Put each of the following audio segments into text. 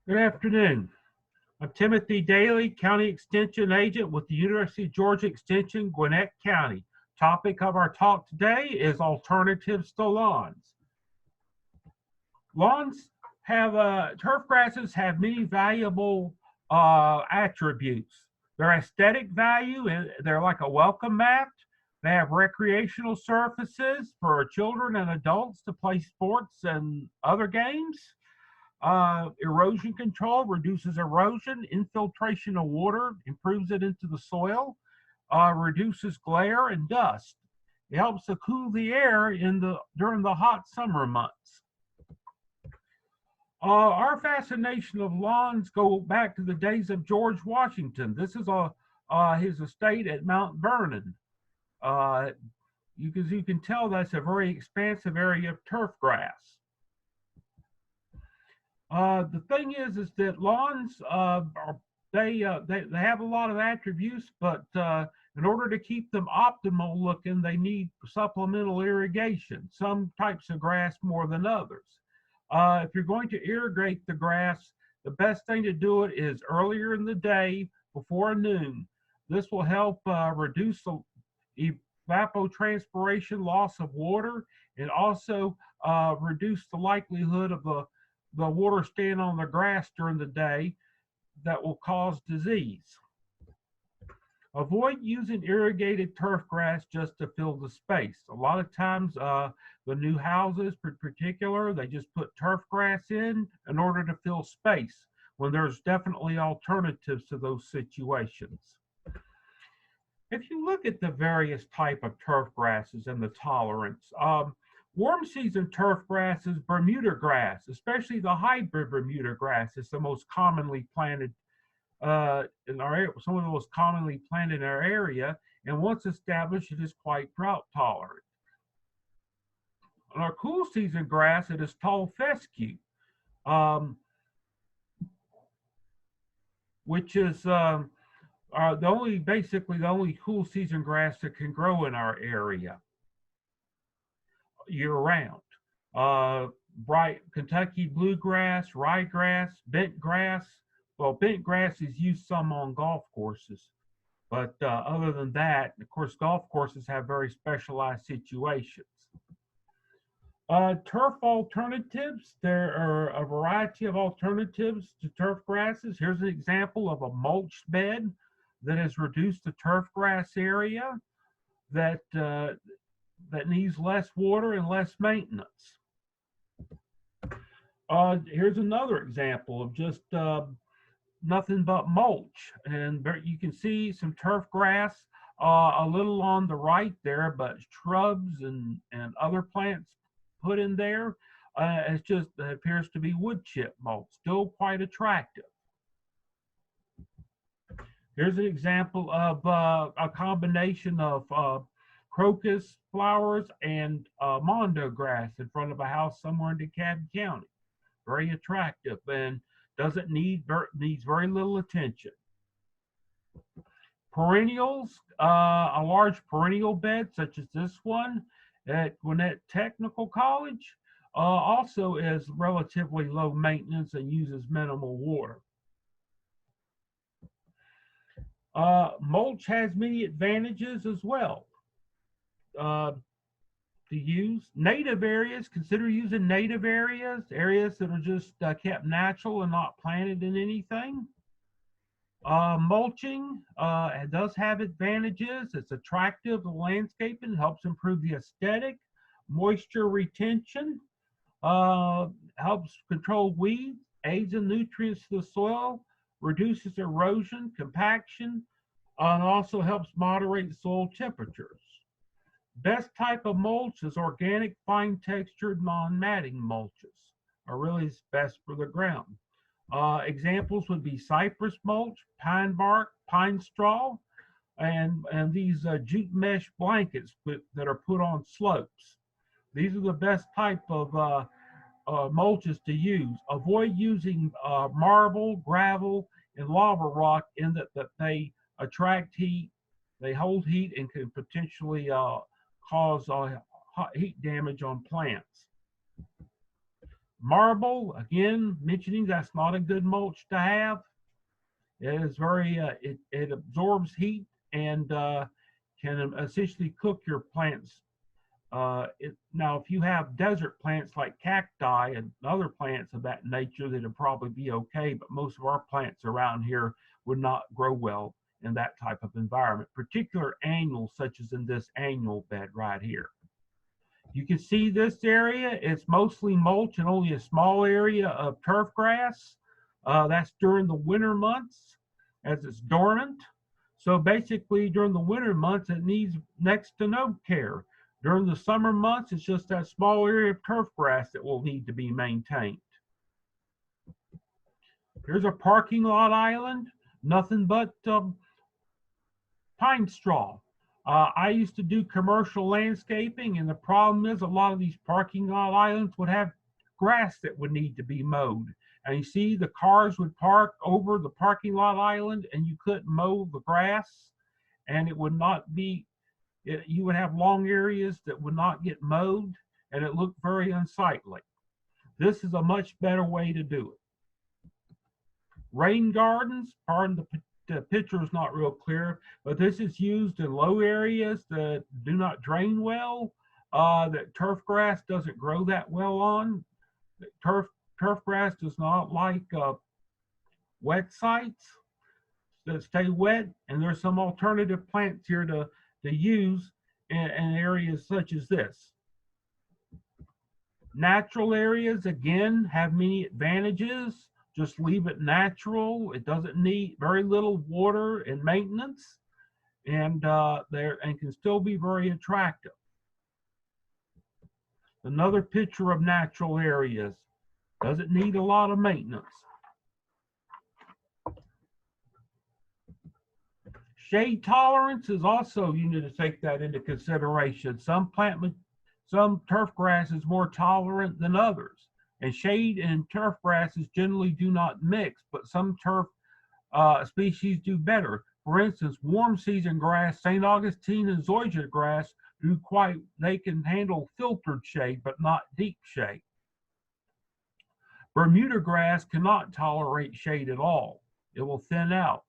Good afternoon. I'm Timothy Daly, County Extension Agent with the University of Georgia Extension, Gwinnett County. Topic of our talk today is alternatives to lawns. Lawns have, turf grasses have many valuable attributes. Their aesthetic value, they're like a welcome mat. They have recreational surfaces for children and adults to play sports and other games. Erosion control reduces erosion, infiltration of water, improves it into the soil, reduces glare and dust. It helps to cool the air during the hot summer months. Our fascination of lawns go back to the days of George Washington. This is his estate at Mount Vernon. You can tell that's a very expansive area of turf grass. The thing is that lawns they have a lot of attributes, but in order to keep them optimal looking, they need supplemental irrigation. Some types of grass more than others. If you're going to irrigate the grass, the best thing to do it is earlier in the day before noon. This will help reduce the evapotranspiration, loss of water, and also reduce the likelihood of the water staying on the grass during the day that will cause disease. Avoid using irrigated turf grass just to fill the space. A lot of times, the new houses, in particular, they just put turf grass in order to fill space when there's definitely alternatives to those situations. If you look at the various type of turf grasses and the tolerance, warm season turf grass is Bermuda grass, especially the hybrid Bermuda grass is the most commonly planted in our area, some of the most commonly planted in our area, and once established, it is quite drought tolerant. On our cool season grass, it is tall fescue, which is basically the only cool season grass that can grow in our area year round. Bright Kentucky bluegrass, ryegrass, bent grass. Well, bent grass is used some on golf courses, but other than that, of course, golf courses have very specialized situations. Turf alternatives. There are a variety of alternatives to turf grasses. Here's an example of a mulched bed that has reduced the turf grass area that needs less water and less maintenance. Here's another example of just nothing but mulch, and there you can see some turf grass a little on the right there, but shrubs and other plants put in there. It appears to be wood chip mulch, still quite attractive. Here's an example of a combination of crocus flowers and mondo grass in front of a house somewhere in DeKalb County. Very attractive and needs very little attention. Perennials, a large perennial bed such as this one at Gwinnett Technical College also is relatively low maintenance and uses minimal water. Mulch has many advantages as well. To use native areas, consider using native areas that are just kept natural and not planted in anything. Mulching does have advantages. It's attractive to landscaping, helps improve the aesthetic, moisture retention, helps control weeds, aids in nutrients to the soil, reduces erosion, compaction, and also helps moderate soil temperatures. Best type of mulch is organic, fine-textured, non-matting mulches are really best for the ground. Examples would be cypress mulch, pine bark, pine straw, and these jute mesh blankets that are put on slopes. These are the best type of mulches to use. Avoid using marble, gravel, and lava rock in that they attract heat, they hold heat, and can potentially cause heat damage on plants. Marble, again, mentioning that's not a good mulch to have. It is very, it absorbs heat and can essentially cook your plants. Now, if you have desert plants like cacti and other plants of that nature, that'll probably be okay, but most of our plants around here would not grow well in that type of environment, particular annuals such as in this annual bed right here. You can see this area, it's mostly mulch and only a small area of turf grass. That's during the winter months as it's dormant. So basically during the winter months, it needs next to no care. During the summer months, it's just that small area of turf grass that will need to be maintained. Here's a parking lot island, nothing but pine straw. I used to do commercial landscaping, and the problem is a lot of these parking lot islands would have grass that would need to be mowed. And you see the cars would park over the parking lot island and you couldn't mow the grass, and it would not be, you would have long areas that would not get mowed, and it looked very unsightly. This is a much better way to do it. Rain gardens, pardon the picture is not real clear, but this is used in low areas that do not drain well, that turf grass doesn't grow that well on. Turf grass does not like wet sites that stay wet, and there's some alternative plants here to use in areas such as this. Natural areas, again, have many advantages. Just leave it natural. It doesn't need very little water and maintenance, and can still be very attractive. Another picture of natural areas. Doesn't need a lot of maintenance. Shade tolerance is also, you need to take that into consideration. Some turf grass is more tolerant than others. And shade and turf grasses generally do not mix, but some turf species do better. For instance, warm season grass, St. Augustine and zoysia grass they can handle filtered shade, but not deep shade. Bermuda grass cannot tolerate shade at all. It will thin out.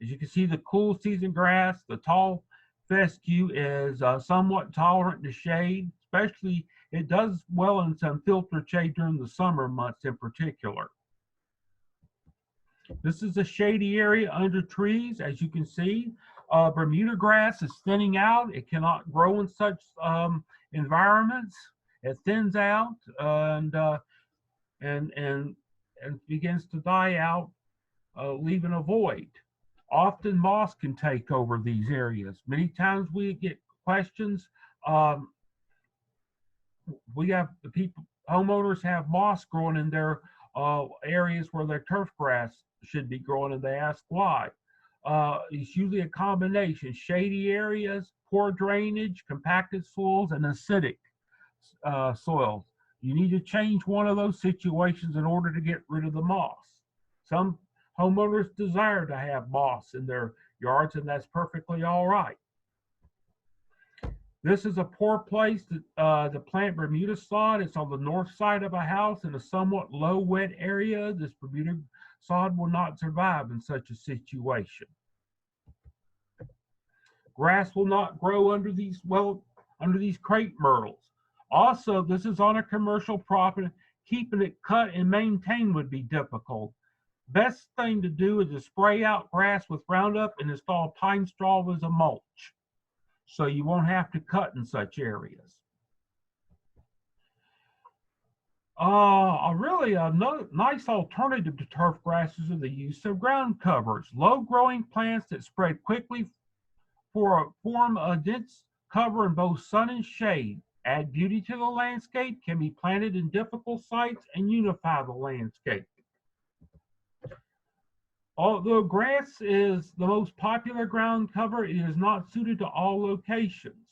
As you can see, the cool season grass, the tall fescue is somewhat tolerant to shade, especially it does well in some filtered shade during the summer months in particular. This is a shady area under trees. As you can see, Bermuda grass is thinning out. It cannot grow in such environments. It thins out and begins to die out, leaving a void. Often moss can take over these areas. Many times we get questions. Homeowners have moss growing in their areas where their turf grass should be growing, and they ask why. It's usually a combination: shady areas, poor drainage, compacted soils, and acidic soils. You need to change one of those situations in order to get rid of the moss. Some homeowners desire to have moss in their yards, and that's perfectly all right. This is a poor place to plant Bermuda sod. It's on the north side of a house in a somewhat low wet area. This Bermuda sod will not survive in such a situation. Grass will not grow under these crepe myrtles. Also, this is on a commercial property. Keeping it cut and maintained would be difficult. Best thing to do is to spray out grass with Roundup and install pine straw as a mulch, so you won't have to cut in such areas. A nice alternative to turf grasses are the use of ground covers. Low-growing plants that spread quickly form a dense cover in both sun and shade. Add beauty to the landscape, can be planted in difficult sites, and unify the landscape. Although grass is the most popular ground cover, it is not suited to all locations.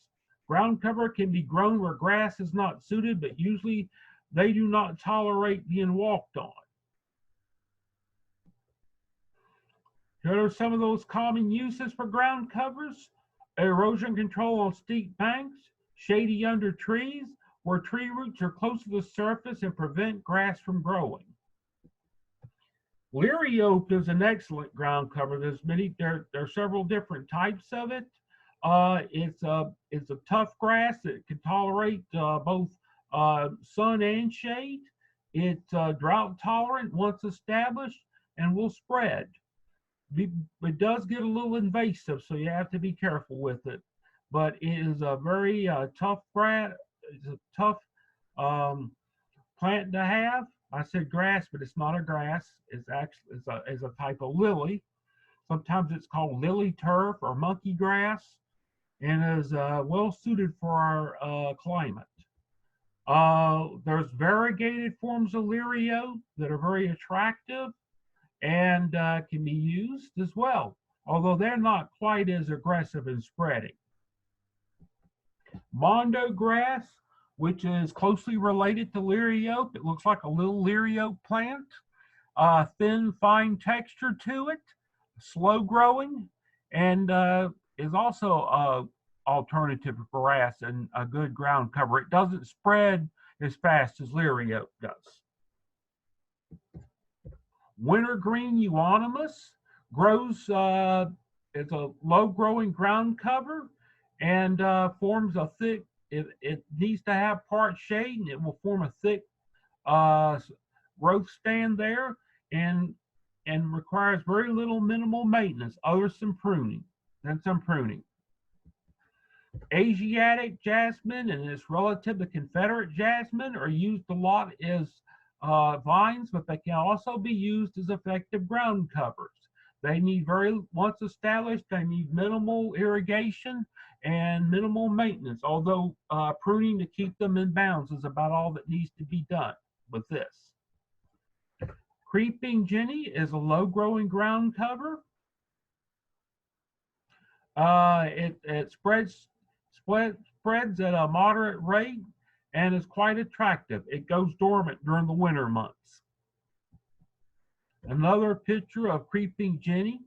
Ground cover can be grown where grass is not suited, but usually they do not tolerate being walked on. Here are some of those common uses for ground covers: erosion control on steep banks, shady under trees, where tree roots are close to the surface and prevent grass from growing. Leary oak is an excellent ground cover. There are several different types of it. It's a tough grass that can tolerate both sun and shade. It's drought tolerant once established and will spread. It does get a little invasive, so you have to be careful with it. But it is a very tough grass. It's a tough plant to have. I said grass, but it's not a grass. It's actually it's a type of lily. Sometimes it's called lily turf or monkey grass, and is well suited for our climate. There's variegated forms of leary oak that are very attractive and can be used as well, although they're not quite as aggressive in spreading. Mondo grass, which is closely related to leary oak. It looks like a little leary oak plant. Thin, fine texture to it, slow growing, and is also a alternative grass and a good ground cover. It doesn't spread as fast as leary oak does. Wintergreen euonymus grows, it's a low-growing ground cover and forms a thick, it needs to have part shade, and it will form a thick growth stand there and requires very little minimal maintenance other than some pruning. Asiatic jasmine and its relative, the Confederate jasmine, are used a lot as vines, but they can also be used as effective ground covers. They need once established, they need minimal irrigation and minimal maintenance, although pruning to keep them in bounds is about all that needs to be done with this. Creeping Jenny is a low-growing ground cover. It spreads at a moderate rate and is quite attractive. It goes dormant during the winter months. Another picture of Creeping Jenny.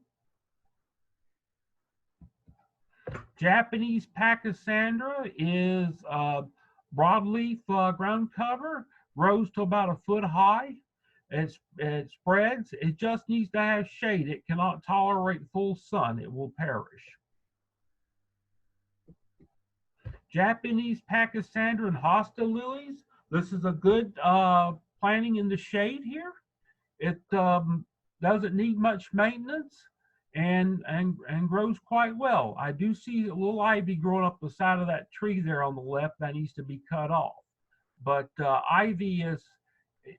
Japanese Pachysandra is a broadleaf ground cover, grows to about a foot high. It spreads. It just needs to have shade. It cannot tolerate full sun. It will perish. Japanese Pachysandra and hosta lilies. This is a good planting in the shade here. It doesn't need much maintenance and grows quite well. I do see a little ivy growing up the side of that tree there on the left that needs to be cut off. But ivy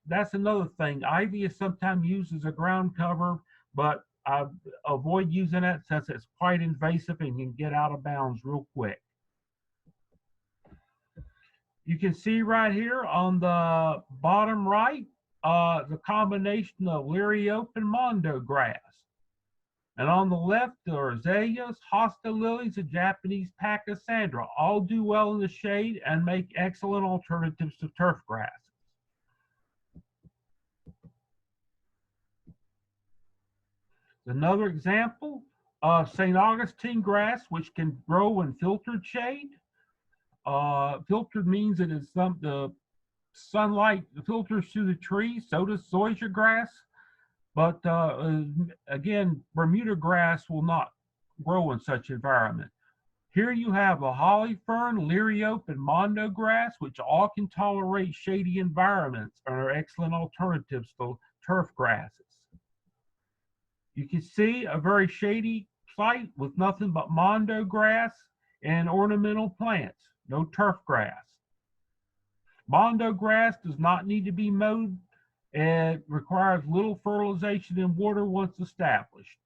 that's another thing. Ivy is sometimes used as a ground cover, but I avoid using it since it's quite invasive and can get out of bounds real quick. You can see right here on the bottom right, the combination of leary oak and mondo grass. And on the left, there are azaleas, hosta lilies, and Japanese Pachysandra. All do well in the shade and make excellent alternatives to turf grasses. Another example of St. Augustine grass, which can grow in filtered shade. Filtered means it is the sunlight filters through the tree. So does zoysia grass. But again, Bermuda grass will not grow in such environment. Here you have a holly fern, leary oak, and mondo grass, which all can tolerate shady environments and are excellent alternatives to turf grasses. You can see a very shady site with nothing but mondo grass and ornamental plants, no turf grass. Mondo grass does not need to be mowed. It requires little fertilization and water once established.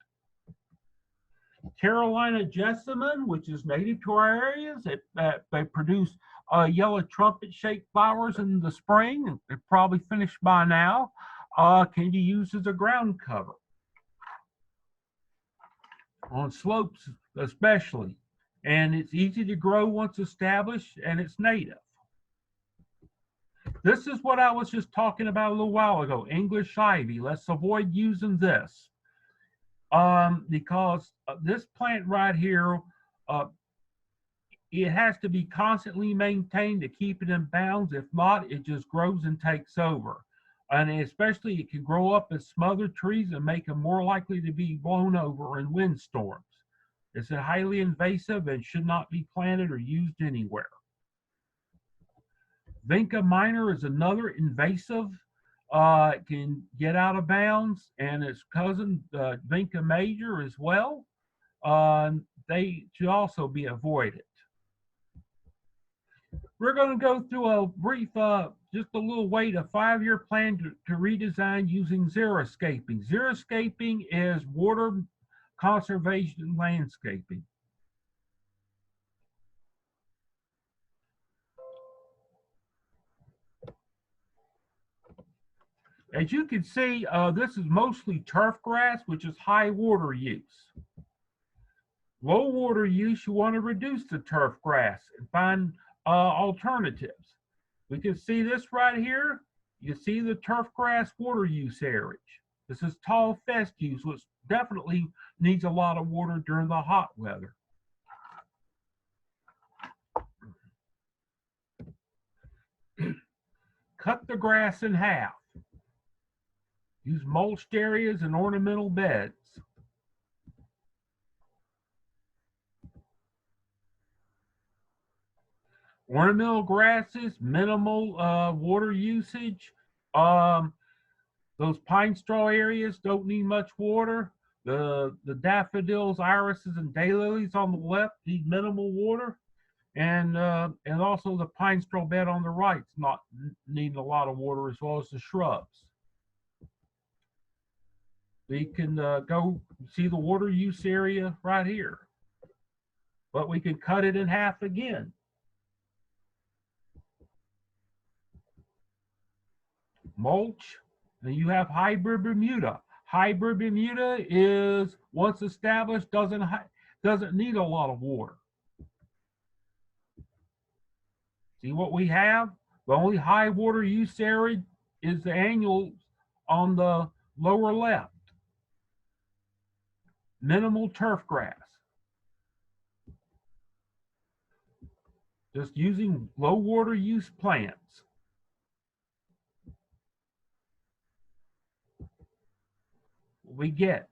Carolina jessamine, which is native to our areas, they produce yellow trumpet-shaped flowers in the spring, and they're probably finished by now, can be used as a ground cover. On slopes especially, and it's easy to grow once established, and it's native. This is what I was just talking about a little while ago, English ivy. Let's avoid using this because this plant right here, it has to be constantly maintained to keep it in bounds. If not, it just grows and takes over. And especially it can grow up as smothered trees and make them more likely to be blown over in windstorms. It's a highly invasive and should not be planted or used anywhere. Vinca minor is another invasive. It can get out of bounds, and its cousin, Vinca major, as well. They should also be avoided. We're going to go through a brief, just a little way, a 5-year plan to redesign using xeriscaping. Xeriscaping is water conservation landscaping. As you can see, this is mostly turfgrass, which is high water use. Low water use, you want to reduce the turfgrass and find alternatives. We can see this right here. You see the turfgrass water use area. This is tall fescues, which definitely needs a lot of water during the hot weather. Cut the grass in half. Use mulched areas and ornamental beds. Ornamental grasses, minimal water usage. Those pine straw areas don't need much water. The daffodils, irises, and daylilies on the left need minimal water. And also the pine straw bed on the right is not needing a lot of water, as well as the shrubs. We can go see the water use area right here, but we can cut it in half again. Mulch, and you have hybrid Bermuda. Hybrid Bermuda is, once established, doesn't need a lot of water. See what we have? The only high water use area is the annuals on the lower left. Minimal turf grass. Just using low water use plants. We get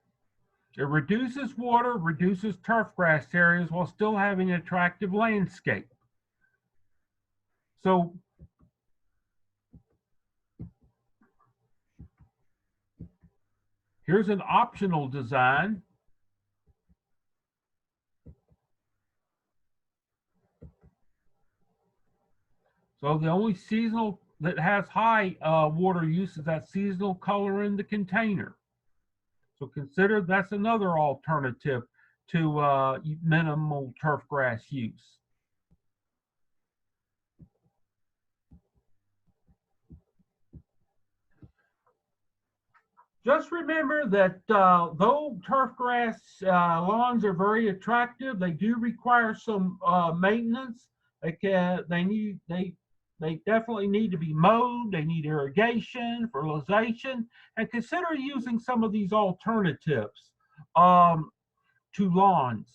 it reduces water, reduces turf grass areas while still having an attractive landscape. So here's an optional design. So the only seasonal that has high water use is that seasonal color in the container. So consider that's another alternative to minimal turf grass use. Just remember that though turf grass lawns are very attractive, they do require some maintenance. They definitely need to be mowed. They need irrigation, fertilization, and consider using some of these alternatives to lawns.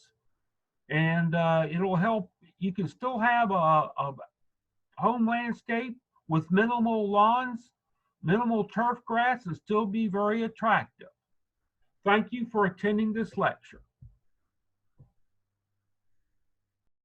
And it'll help. You can still have a home landscape with minimal lawns, minimal turf grass, and still be very attractive. Thank you for attending this lecture.